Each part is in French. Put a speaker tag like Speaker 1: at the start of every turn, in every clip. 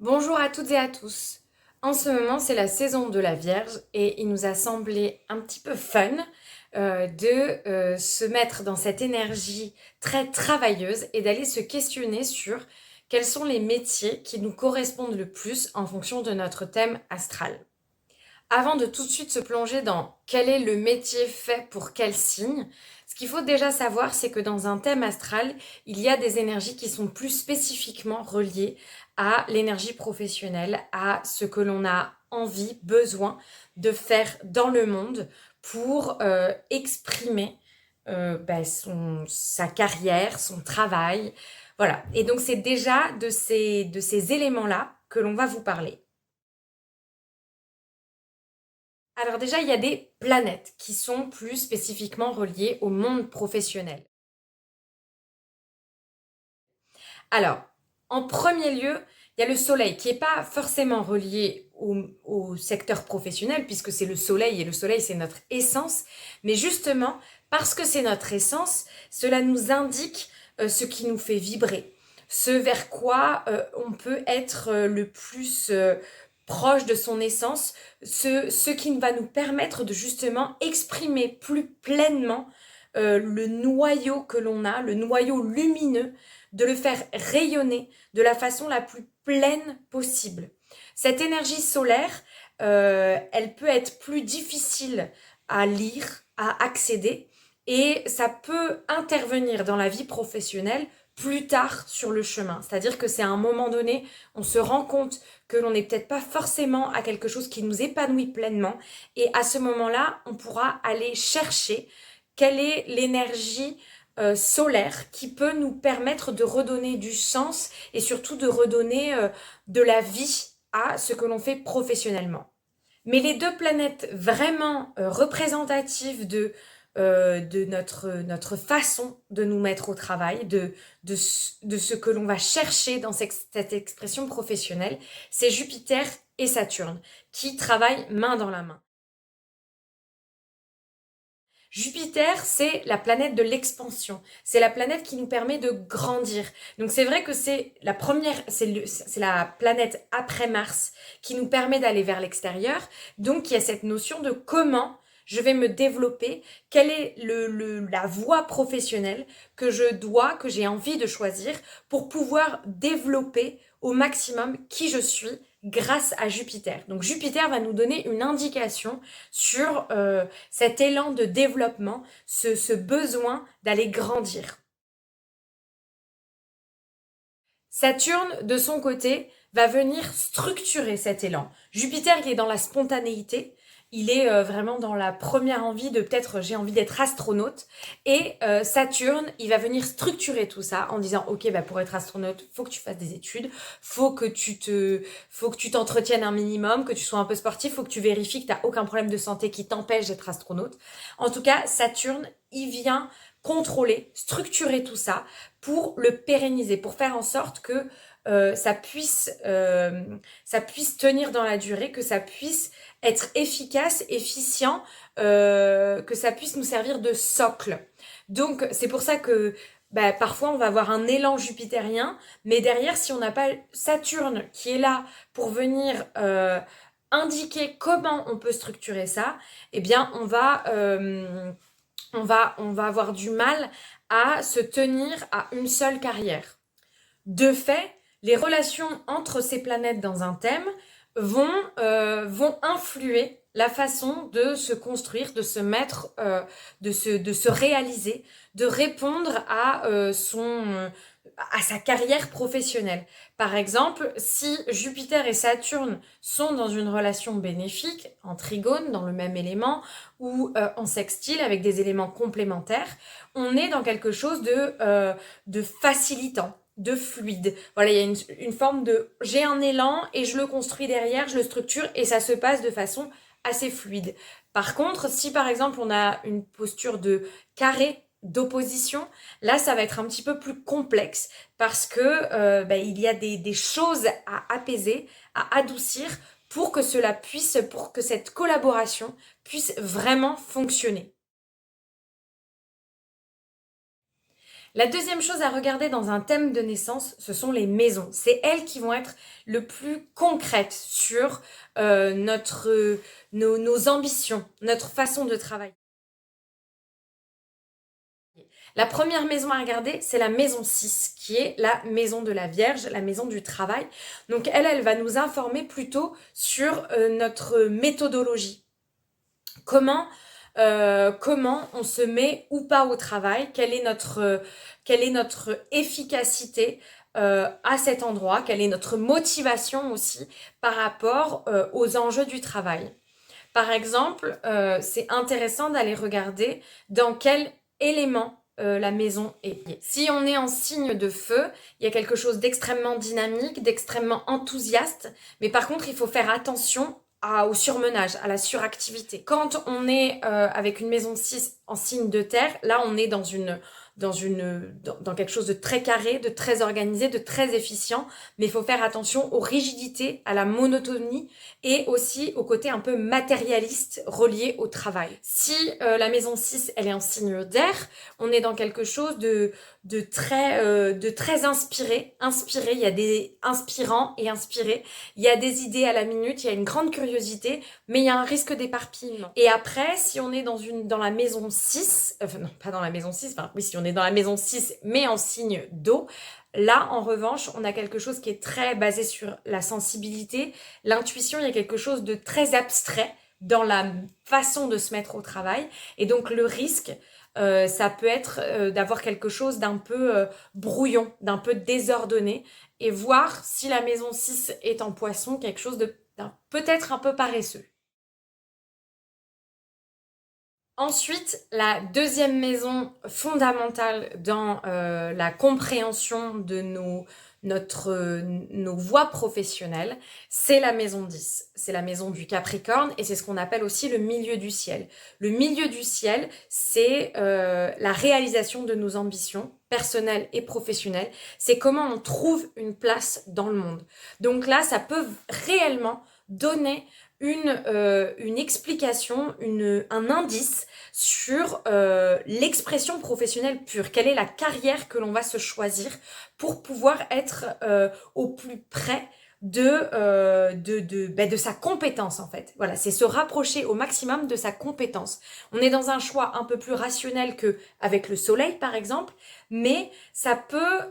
Speaker 1: Bonjour à toutes et à tous. En ce moment, c'est la saison de la Vierge et il nous a semblé un petit peu fun de se mettre dans cette énergie très travailleuse et d'aller se questionner sur quels sont les métiers qui nous correspondent le plus en fonction de notre thème astral. Avant de tout de suite se plonger dans quel est le métier fait pour quel signe, ce qu'il faut déjà savoir, c'est que dans un thème astral, il y a des énergies qui sont plus spécifiquement reliées à l'énergie professionnelle, à ce que l'on a envie, besoin de faire dans le monde pour exprimer sa carrière, son travail. Voilà. Et donc c'est déjà de ces éléments-là que l'on va vous parler. Alors déjà, il y a des planètes qui sont plus spécifiquement reliées au monde professionnel. Alors, en premier lieu, il y a le Soleil qui n'est pas forcément relié au secteur professionnel, puisque c'est le Soleil, et le Soleil, c'est notre essence. Mais justement, parce que c'est notre essence, cela nous indique ce qui nous fait vibrer, ce vers quoi on peut être le plus proche de son essence, ce qui va nous permettre de justement exprimer plus pleinement le noyau que l'on a, le noyau lumineux, de le faire rayonner de la façon la plus pleine possible. Cette énergie solaire, elle peut être plus difficile à lire, à accéder, et ça peut intervenir dans la vie professionnelle plus tard sur le chemin. C'est-à-dire que c'est à un moment donné, on se rend compte que l'on n'est peut-être pas forcément à quelque chose qui nous épanouit pleinement, et à ce moment-là, on pourra aller chercher quelle est l'énergie solaire qui peut nous permettre de redonner du sens et surtout de redonner de la vie à ce que l'on fait professionnellement. Mais les deux planètes vraiment représentatives de notre façon de nous mettre au travail, de ce que l'on va chercher dans cette expression professionnelle, c'est Jupiter et Saturne qui travaillent main dans la main. Jupiter, c'est la planète de l'expansion. C'est la planète qui nous permet de grandir. Donc c'est vrai que c'est la première, c'est la planète après Mars qui nous permet d'aller vers l'extérieur. Donc il y a cette notion de comment je vais me développer, quelle est la voie professionnelle que j'ai envie de choisir pour pouvoir développer au maximum qui je suis grâce à Jupiter. Donc Jupiter va nous donner une indication sur cet élan de développement, ce besoin d'aller grandir. Saturne, de son côté, va venir structurer cet élan. Jupiter, il est dans la spontanéité, il est vraiment dans la première envie de peut-être j'ai envie d'être astronaute. Et Saturne, il va venir structurer tout ça en disant ok, bah pour être astronaute, faut que tu fasses des études, faut que tu t'entretiennes un minimum, que tu sois un peu sportif, faut que tu vérifies que tu n'as aucun problème de santé qui t'empêche d'être astronaute. En tout cas, Saturne, il vient contrôler, structurer tout ça pour le pérenniser, pour faire en sorte que ça puisse tenir dans la durée, que ça puisse être efficace, efficient, que ça puisse nous servir de socle. Donc c'est pour ça que parfois on va avoir un élan jupitérien, mais derrière si on n'a pas Saturne qui est là pour venir indiquer comment on peut structurer ça, eh bien on va avoir du mal à se tenir à une seule carrière. De fait, les relations entre ces planètes dans un thème vont influer la façon de se construire, de se mettre, de se réaliser, de répondre à sa carrière professionnelle. Par exemple, si Jupiter et Saturne sont dans une relation bénéfique, en trigone, dans le même élément, ou en sextile avec des éléments complémentaires, on est dans quelque chose de facilitant, de fluide. Voilà, il y a une forme de j'ai un élan et je le construis derrière, je le structure et ça se passe de façon assez fluide. Par contre, si par exemple on a une posture de carré, d'opposition, là ça va être un petit peu plus complexe parce que il y a des choses à apaiser, à adoucir pour que cette collaboration puisse vraiment fonctionner. La deuxième chose à regarder dans un thème de naissance, ce sont les maisons. C'est elles qui vont être le plus concrètes sur nos ambitions, notre façon de travailler. La première maison à regarder, c'est la maison 6, qui est la maison de la Vierge, la maison du travail. Donc elle va nous informer plutôt sur notre méthodologie. Comment on se met ou pas au travail, quelle est notre efficacité à cet endroit, quelle est notre motivation aussi par rapport aux enjeux du travail. Par exemple, c'est intéressant d'aller regarder dans quel élément la maison est. Si on est en signe de feu, il y a quelque chose d'extrêmement dynamique, d'extrêmement enthousiaste, mais par contre, il faut faire attention au surmenage, à la suractivité. Quand on est avec une maison 6 en signe de terre, là, on est dans quelque chose de très carré, de très organisé, de très efficient, mais il faut faire attention aux rigidités, à la monotonie et aussi au côté un peu matérialiste relié au travail. Si la maison 6, elle est en signe d'air, on est dans quelque chose de très inspiré. Inspiré, il y a des inspirants et inspirés. Il y a des idées à la minute, il y a une grande curiosité, mais il y a un risque d'éparpillement. Et après, si on est dans la maison 6, non, pas dans la maison 6, enfin oui, si on est dans la maison 6, mais en signe d'eau, là, en revanche, on a quelque chose qui est très basé sur la sensibilité, l'intuition, il y a quelque chose de très abstrait dans la façon de se mettre au travail. Et donc, le risque, ça peut être d'avoir quelque chose d'un peu brouillon, d'un peu désordonné, et voir si la maison 6 est en poisson, quelque chose peut-être un peu paresseux. Ensuite, la deuxième maison fondamentale dans la compréhension de nos voies professionnelles, c'est la maison 10. C'est la maison du Capricorne et c'est ce qu'on appelle aussi le milieu du ciel. Le milieu du ciel, c'est la réalisation de nos ambitions personnelles et professionnelles. C'est comment on trouve une place dans le monde. Donc là, ça peut réellement donner une explication, un indice sur l'expression professionnelle pure. Quelle est la carrière que l'on va se choisir pour pouvoir être au plus près de sa compétence en fait. Voilà, c'est se rapprocher au maximum de sa compétence. On est dans un choix un peu plus rationnel que avec le soleil par exemple, mais ça peut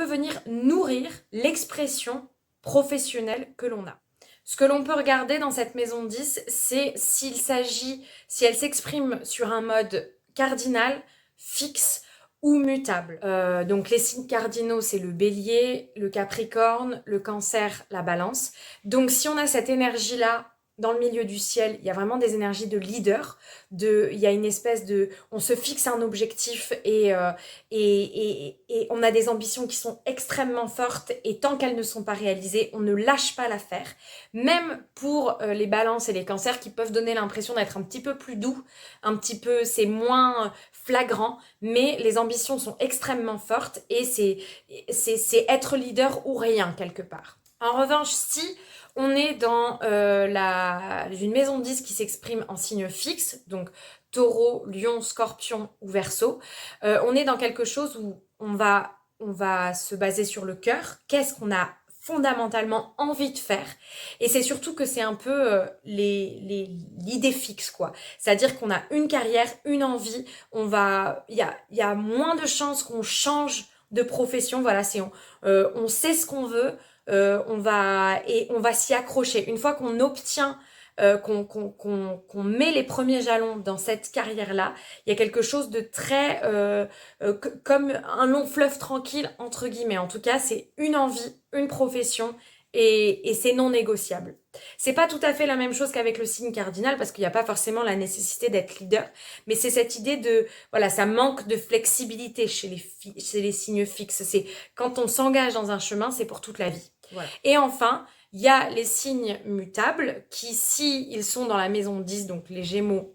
Speaker 1: venir nourrir l'expression professionnelle que l'on a. Ce que l'on peut regarder dans cette maison 10, c'est si elle s'exprime sur un mode cardinal, fixe ou mutable. Donc les signes cardinaux, c'est le bélier, le capricorne, le cancer, la balance. Donc si on a cette énergie-là dans le milieu du ciel, il y a vraiment des énergies de leader, il y a une espèce de... On se fixe un objectif et on a des ambitions qui sont extrêmement fortes et tant qu'elles ne sont pas réalisées, on ne lâche pas l'affaire. Même pour les balances et les cancers qui peuvent donner l'impression d'être un petit peu plus doux, c'est moins flagrant, mais les ambitions sont extrêmement fortes et c'est être leader ou rien quelque part. En revanche, si on est dans une maison 10 qui s'exprime en signe fixe, donc taureau, lion, scorpion ou verseau, on est dans quelque chose où on va se baser sur le cœur. Qu'est-ce qu'on a fondamentalement envie de faire, et c'est surtout que c'est un peu l'idée fixe quoi, c'est-à-dire qu'on a une carrière, une envie, il y a moins de chances qu'on change de profession, voilà, on sait ce qu'on veut, on va s'y accrocher. Une fois qu'on obtient qu'on met les premiers jalons dans cette carrière-là, il y a quelque chose de très comme un long fleuve tranquille entre guillemets. En tout cas, c'est une envie, une profession et c'est non négociable. C'est pas tout à fait la même chose qu'avec le signe cardinal parce qu'il n'y a pas forcément la nécessité d'être leader, mais c'est cette idée de voilà, ça manque de flexibilité chez les signes fixes. C'est quand on s'engage dans un chemin, c'est pour toute la vie. Voilà. Et enfin, il y a les signes mutables qui, si ils sont dans la maison 10, donc les Gémeaux,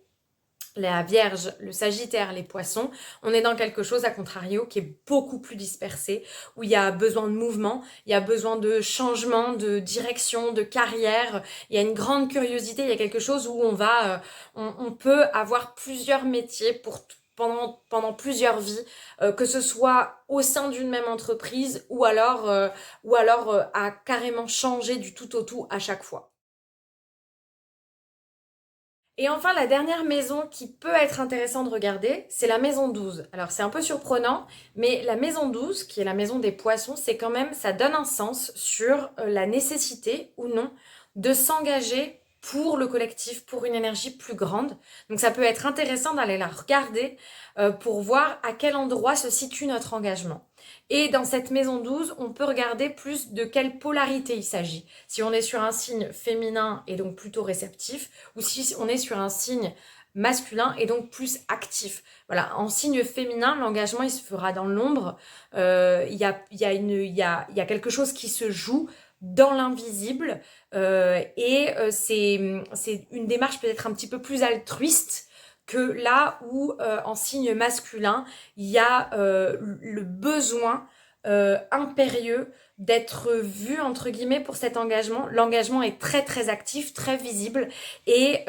Speaker 1: la Vierge, le Sagittaire, les Poissons, on est dans quelque chose à contrario qui est beaucoup plus dispersé, où il y a besoin de mouvement, il y a besoin de changement, de direction, de carrière, il y a une grande curiosité, il y a quelque chose où on peut avoir plusieurs métiers pour pendant plusieurs vies, que ce soit au sein d'une même entreprise ou alors à carrément changer du tout au tout à chaque fois. Et enfin, la dernière maison qui peut être intéressante de regarder, c'est la maison 12. Alors c'est un peu surprenant, mais la maison 12, qui est la maison des poissons, c'est quand même, ça donne un sens sur la nécessité ou non de s'engager pour le collectif, pour une énergie plus grande. Donc ça peut être intéressant d'aller la regarder pour voir à quel endroit se situe notre engagement. Et dans cette maison 12, on peut regarder plus de quelle polarité il s'agit. Si on est sur un signe féminin et donc plutôt réceptif, ou si on est sur un signe masculin et donc plus actif. Voilà, en signe féminin, l'engagement il se fera dans l'ombre. Il y a quelque chose qui se joue dans l'invisible c'est une démarche peut-être un petit peu plus altruiste que là où en signe masculin il y a le besoin impérieux d'être vu entre guillemets pour cet engagement. L'engagement est très très actif, très visible et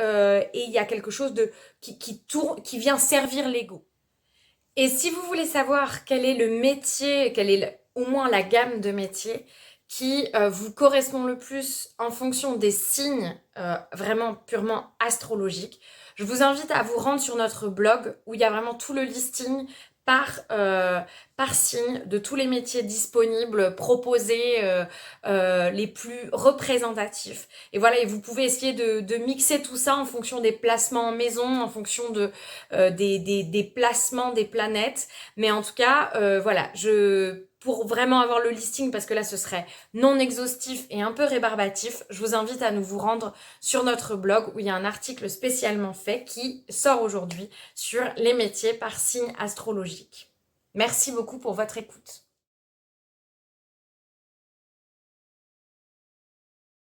Speaker 1: il y a quelque chose qui tourne, qui vient servir l'ego. Et si vous voulez savoir quel est le métier, au moins la gamme de métiers qui vous correspond le plus en fonction des signes vraiment purement astrologiques, je vous invite à vous rendre sur notre blog où il y a vraiment tout le listing par signe de tous les métiers disponibles, proposés, les plus représentatifs. Et voilà, et vous pouvez essayer de mixer tout ça en fonction des placements en maison, en fonction des placements des planètes. Mais en tout cas, voilà, pour vraiment avoir le listing, parce que là ce serait non exhaustif et un peu rébarbatif, je vous invite à vous rendre sur notre blog où il y a un article spécialement fait qui sort aujourd'hui sur les métiers par signe astrologique. Merci beaucoup pour votre écoute.